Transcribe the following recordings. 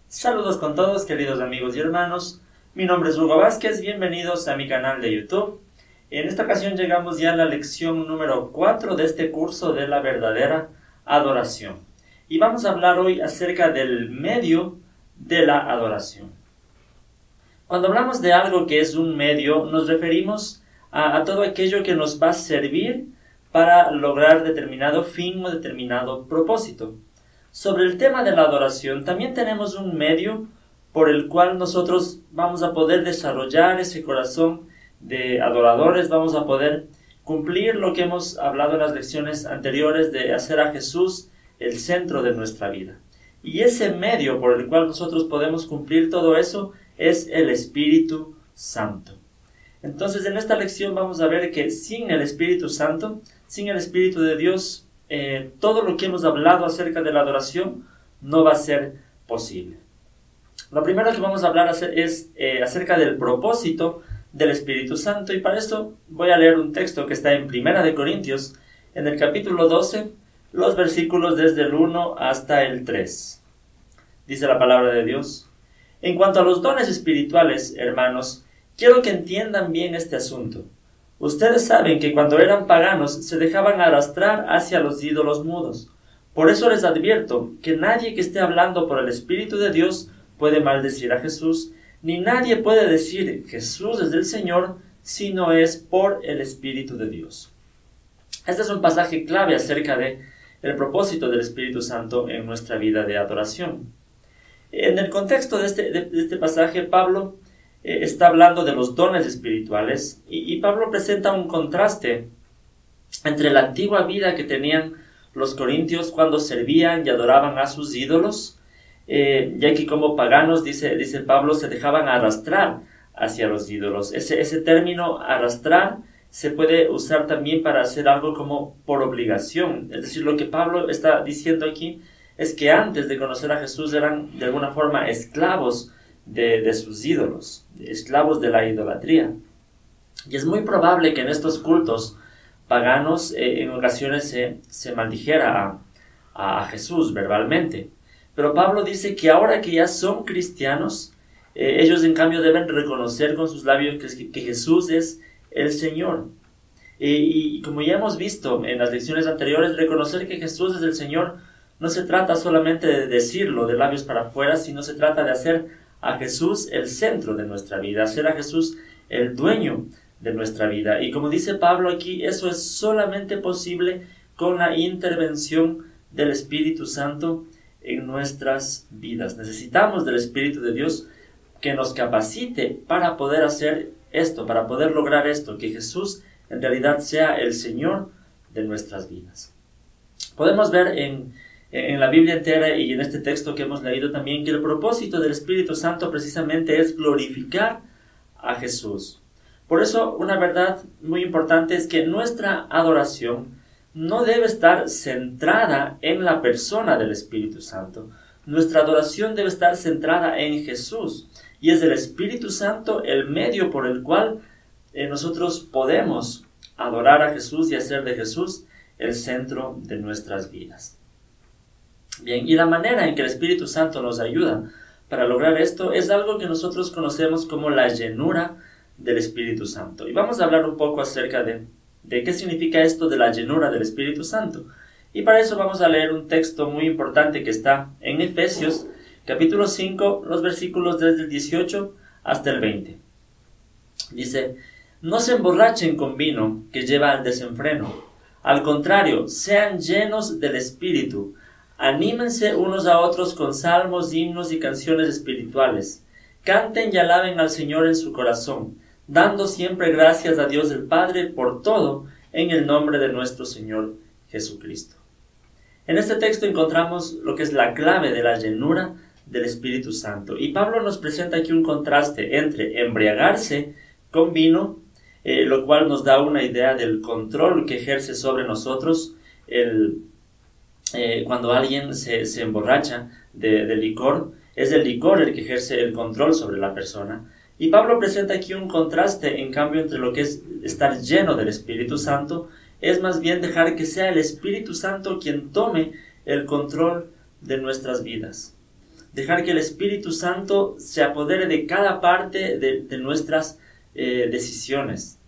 Saludos con todos, queridos amigos y hermanos. Mi nombre es Hugo Vázquez, bienvenidos a mi canal de YouTube. En esta ocasión llegamos ya a la lección número 4 de este curso de la verdadera adoración. Y vamos a hablar hoy acerca del medio de la adoración. Cuando hablamos de algo que es un medio, nos referimos a todo aquello que nos va a servir para lograr determinado fin o determinado propósito. Sobre el tema de la adoración, también tenemos un medio por el cual nosotros vamos a poder desarrollar ese corazón de adoradores, vamos a poder cumplir lo que hemos hablado en las lecciones anteriores de hacer a Jesús el centro de nuestra vida. Y ese medio por el cual nosotros podemos cumplir todo eso es el Espíritu Santo. Entonces, en esta lección vamos a ver que sin el Espíritu Santo, sin el Espíritu de Dios, todo lo que hemos hablado acerca de la adoración no va a ser posible. Lo primero que vamos a hablar es acerca del propósito del Espíritu Santo, y para esto voy a leer un texto que está en 1 Corintios, en el capítulo 12, los versículos desde el 1 hasta el 3. Dice la palabra de Dios: En cuanto a los dones espirituales, hermanos, quiero que entiendan bien este asunto. Ustedes saben que cuando eran paganos se dejaban arrastrar hacia los ídolos mudos. Por eso les advierto que nadie que esté hablando por el Espíritu de Dios puede maldecir a Jesús, ni nadie puede decir Jesús es del Señor si no es por el Espíritu de Dios. Este es un pasaje clave acerca del propósito del Espíritu Santo en nuestra vida de adoración. En el contexto de este pasaje, Pablo está hablando de los dones espirituales y Pablo presenta un contraste entre la antigua vida que tenían los corintios cuando servían y adoraban a sus ídolos, ya que como paganos, dice Pablo, se dejaban arrastrar hacia los ídolos. Ese término arrastrar se puede usar también para hacer algo como por obligación. Es decir, lo que Pablo está diciendo aquí es que antes de conocer a Jesús eran de alguna forma esclavos de sus ídolos, esclavos de la idolatría. Y es muy probable que en estos cultos paganos en ocasiones se maldijera a Jesús verbalmente. Pero Pablo dice que ahora que ya son cristianos, ellos en cambio deben reconocer con sus labios que Jesús es el Señor. Y como ya hemos visto en las lecciones anteriores, reconocer que Jesús es el Señor no se trata solamente de decirlo de labios para afuera, sino se trata de hacer a Jesús el centro de nuestra vida, hacer a Jesús el dueño de nuestra vida. Y como dice Pablo aquí, eso es solamente posible con la intervención del Espíritu Santo en nuestras vidas. Necesitamos del Espíritu de Dios que nos capacite para poder hacer esto, para poder lograr esto, que Jesús en realidad sea el Señor de nuestras vidas. Podemos ver en la Biblia entera y en este texto que hemos leído también que el propósito del Espíritu Santo precisamente es glorificar a Jesús. Por eso una verdad muy importante es que nuestra adoración no debe estar centrada en la persona del Espíritu Santo. Nuestra adoración debe estar centrada en Jesús, y es el Espíritu Santo el medio por el cual nosotros podemos adorar a Jesús y hacer de Jesús el centro de nuestras vidas. Bien, y la manera en que el Espíritu Santo nos ayuda para lograr esto es algo que nosotros conocemos como la llenura del Espíritu Santo. Y vamos a hablar un poco acerca de qué significa esto de la llenura del Espíritu Santo. Y para eso vamos a leer un texto muy importante que está en Efesios, capítulo 5, los versículos desde el 18 hasta el 20. Dice: No se emborrachen con vino que lleva al desenfreno. Al contrario, sean llenos del Espíritu. Anímense unos a otros con salmos, himnos y canciones espirituales. Canten y alaben al Señor en su corazón, dando siempre gracias a Dios el Padre por todo, en el nombre de nuestro Señor Jesucristo. En este texto encontramos lo que es la clave de la llenura del Espíritu Santo. Y Pablo nos presenta aquí un contraste entre embriagarse con vino, lo cual nos da una idea del control que ejerce sobre nosotros cuando alguien se emborracha de licor. Es el licor el que ejerce el control sobre la persona. Y Pablo presenta aquí un contraste, en cambio, entre lo que es estar lleno del Espíritu Santo, es más bien dejar que sea el Espíritu Santo quien tome el control de nuestras vidas. dejar que el Espíritu Santo se apodere de cada parte de nuestras decisiones.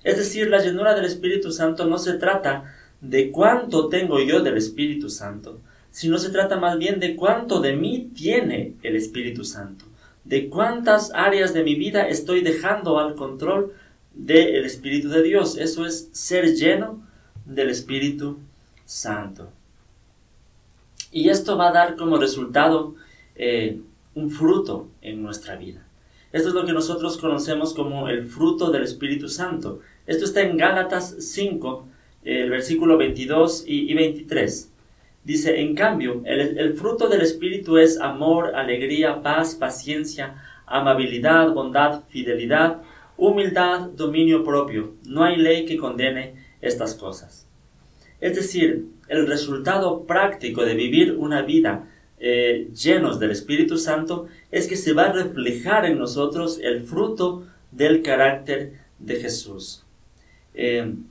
Es decir, la llenura del Espíritu Santo no se trata de cuánto tengo yo del Espíritu Santo, sino se trata más bien de cuánto de mí tiene el Espíritu Santo, de cuántas áreas de mi vida estoy dejando al control del Espíritu de Dios. Eso es ser lleno del Espíritu Santo. Y esto va a dar como resultado un fruto en nuestra vida. Esto es lo que nosotros conocemos como el fruto del Espíritu Santo. Esto está en Gálatas 5, el versículo 22 y 23. Dice, en cambio, el fruto del Espíritu es amor, alegría, paz, paciencia, amabilidad, bondad, fidelidad, humildad, dominio propio. No hay ley que condene estas cosas. Es decir, el resultado práctico de vivir una vida llenos del Espíritu Santo es que se va a reflejar en nosotros el fruto del carácter de Jesús. En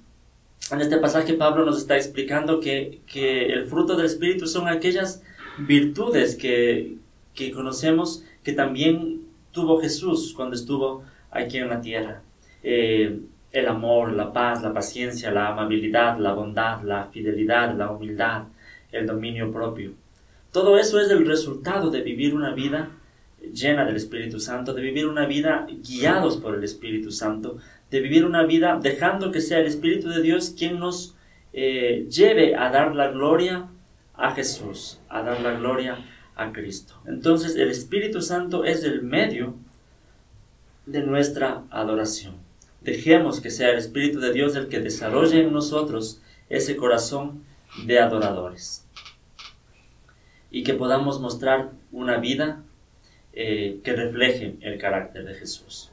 este pasaje Pablo nos está explicando que el fruto del Espíritu son aquellas virtudes que conocemos que también tuvo Jesús cuando estuvo aquí en la tierra. El amor, la paz, la paciencia, la amabilidad, la bondad, la fidelidad, la humildad, el dominio propio. Todo eso es el resultado de vivir una vida llena del Espíritu Santo, de vivir una vida guiados por el Espíritu Santo, de vivir una vida dejando que sea el Espíritu de Dios quien nos lleve a dar la gloria a Jesús, a dar la gloria a Cristo. Entonces el Espíritu Santo es el medio de nuestra adoración. Dejemos que sea el Espíritu de Dios el que desarrolle en nosotros ese corazón de adoradores. Y que podamos mostrar una vida que refleje el carácter de Jesús.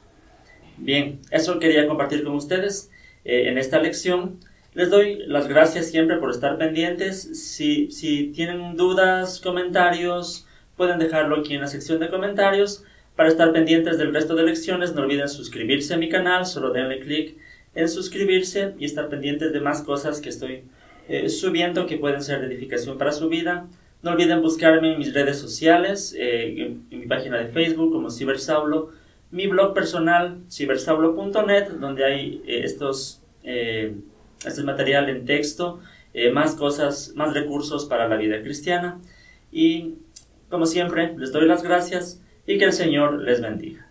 Bien, eso quería compartir con ustedes en esta lección. Les doy las gracias siempre por estar pendientes. Si tienen dudas, comentarios, pueden dejarlo aquí en la sección de comentarios. Para estar pendientes del resto de lecciones, no olviden suscribirse a mi canal. Solo denle clic en suscribirse y estar pendientes de más cosas que estoy subiendo que pueden ser de edificación para su vida. No olviden buscarme en mis redes sociales, en mi página de Facebook como Cibersaulo, mi blog personal cibersaulo.net, donde hay este material en texto, más cosas, más recursos para la vida cristiana. Y como siempre, les doy las gracias y que el Señor les bendiga.